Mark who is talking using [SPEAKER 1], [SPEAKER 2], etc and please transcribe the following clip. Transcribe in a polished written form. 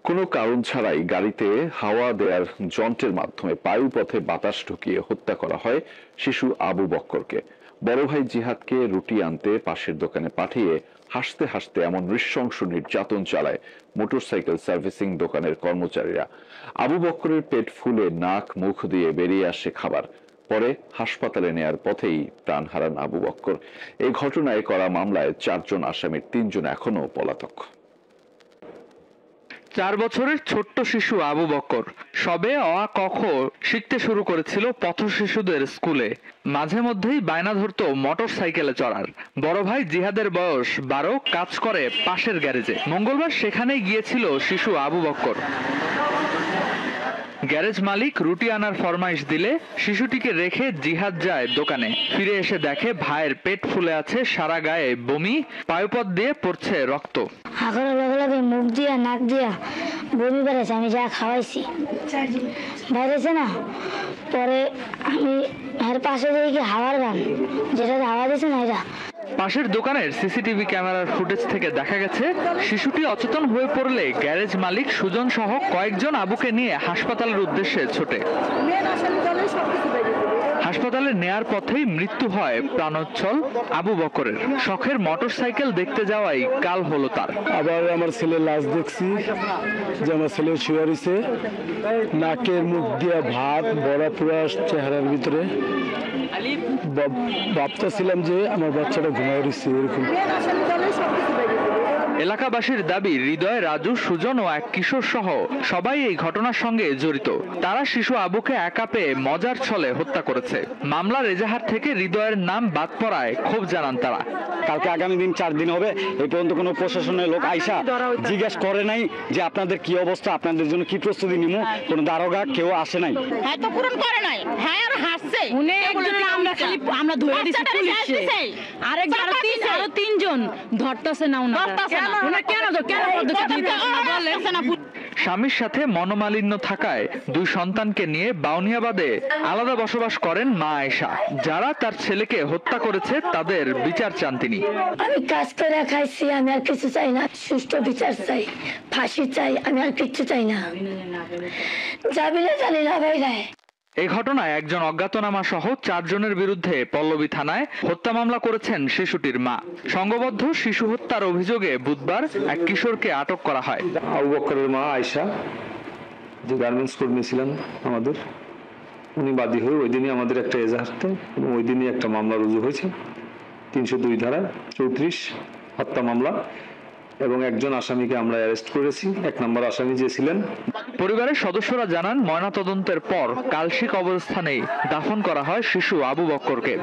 [SPEAKER 1] কোনো কারণ ছাড়াই গাড়িতে হাওয়া দেওয়ার যন্ত্রের মাধ্যমে বায়ুপথে বাতাস ঢুকিয়ে হত্যা করা হয় শিশু আবু বক্করকে। বড় ভাই জিহাদকে রুটি আনতে পাশের দোকানে পাঠিয়ে হাসতে হাসতে এমন নৃশংস নির্যাতন চালায় মোটরসাইকেল সার্ভিসিং দোকানের কর্মচারীরা। আবু বক্করের পেট ফুলে নাক মুখ দিয়ে বেরিয়ে আসে খাবার। পরে হাসপাতালে নেয়ার পথেই প্রাণ হারান আবু বক্কর। এই ঘটনায় করা মামলায় 4 জন আসামির 3 জন এখনো পলাতক।
[SPEAKER 2] 4 বছরের ছোট্ট শিশু আবু বক্কর সবে অ আ ক খ শিখতে শুরু করেছিল পথ শিশুদের স্কুলে। মাঝে মধ্যেই বায়না ধরতো মোটর সাইকেলে চড়ার। বড় ভাই জিহাদের বয়স 12, কাজ করে পাশের গ্যারেজে। মঙ্গলবার সেখানেই গিয়েছিল শিশু আবু বক্কর। গ্যারেজ মালিক রুটি আনার ফরমাইশ দিলে শিশুটিকে রেখে জিহাদ যায় দোকানে। ফিরে এসে দেখে ভাইয়ের পেট ফুলে আছে, সারা গায়ে বমি, পায়ুপথ দিয়ে পড়ছে রক্ত।
[SPEAKER 3] হাঁকানোর লগে লগে মুখ দিয়া নাক দিয়া বমি বেড়েছে। আমি যা খাওয়াইছি বাইরেছে না, পরে আমি এর পাশে দেখি হাওয়ার গান, যেটা হাওয়া দিয়েছে না এটা।
[SPEAKER 2] পাশের দোকানের সিসিটিভি ক্যামেরার ফুটেজ থেকে দেখা গেছে শিশুটি অচেতন হয়ে পড়লে গ্যারেজ মালিক সুজন সহ কয়েকজন আবুকে নিয়ে হাসপাতালের উদ্দেশ্যে ছোটে। হাসপাতালে নেয়ার পথেই মৃত্যু হয় প্রাণোচ্ছল আবু বক্করের। শখের মোটরসাইকেল দেখতে যাওয়াই কাল হলো তার।
[SPEAKER 4] আবার আমার ছেলের লাশ দেখছি যে আমার ছেলে শুয়ে রয়েছে, নাকের মুখ দিয়ে ভাত বড়া পুরা চেহারার ভিতরে। ভাবতেছিলাম যে আমার বাচ্চাটা ঘুমায় রয়েছে এরকম।
[SPEAKER 2] এলাকাবাসীর দাবি, হৃদয়, রাজু, সুজন ও এক কিশোর সহ সবাই এই ঘটনার সঙ্গে জড়িত। তারা শিশু আবুকে একা পেয়ে মজার ছলে হত্যা করেছে। মামলার এজাহার থেকে হৃদয়ের নাম বাদ পড়ায় ক্ষোভ জানান তারা।
[SPEAKER 5] কালকে আগামী দিন 4 দিন হবে, এই পর্যন্ত কোনো প্রশাসনের লোক আইসা জিজ্ঞেস করে নাই যে আপনাদের কি অবস্থা, আপনাদের জন্য কি প্রস্তুতি নিমু। কোনো দারোগা কেউ আসে নাই।
[SPEAKER 6] হ্যাঁ তো পূরণ করে নাই। হ্যাঁ আর হাসছে। আমরা ধরে দিছি পুলিশে। আরেকবার আরো 3 জন ধরতাছে না উনারা। কেন
[SPEAKER 2] স্বামীর সাথে মনোমালিন্য থাকায় 2 সন্তানকে নিয়ে বাউনিয়াবাদে আলাদা বসবাস করেন মা আয়েশা। যারা তার ছেলেকে হত্যা করেছে তাদের বিচার চান তিনি।
[SPEAKER 3] আমি কাজ করে খাইছি, আমি আর কিছু চাই না। সুষ্ঠু বিচার চাই, ফাঁসি চাই, আমি আর কিছু চাই না। যাবি না জানি না ভাই রায়।
[SPEAKER 2] এই ঘটনায় একজন অজ্ঞাতনামা সহ 4 জনের বিরুদ্ধে পল্লবী থানায় হত্যা মামলা করেছেন শিশুটির মা। সংঘবদ্ধ শিশু হত্যার অভিযোগে বুধবার এক কিশোরকে আটক করা হয়।
[SPEAKER 7] আবু বক্করের মা আয়েশা, যে গার্মেন্টস কর্মী ছিলেন আমাদের, উনি বাদী হয়ে ওই দিনই আমাদের একটা এজাহার দেন এবং ওই দিনই একটা মামলা রুজু হয়েছে 302 ধারা 34 হত্যা মামলা, এবং একজন আসামিকে আমরা অ্যারেস্ট করেছি। 1 নম্বর আসামি যে ছিলেন।
[SPEAKER 2] পরিবারের সদস্যরা জানান, ময়নাতদন্তের পর কালশী কবরস্থানেই দাফন করা হয় শিশু আবু বক্করকে।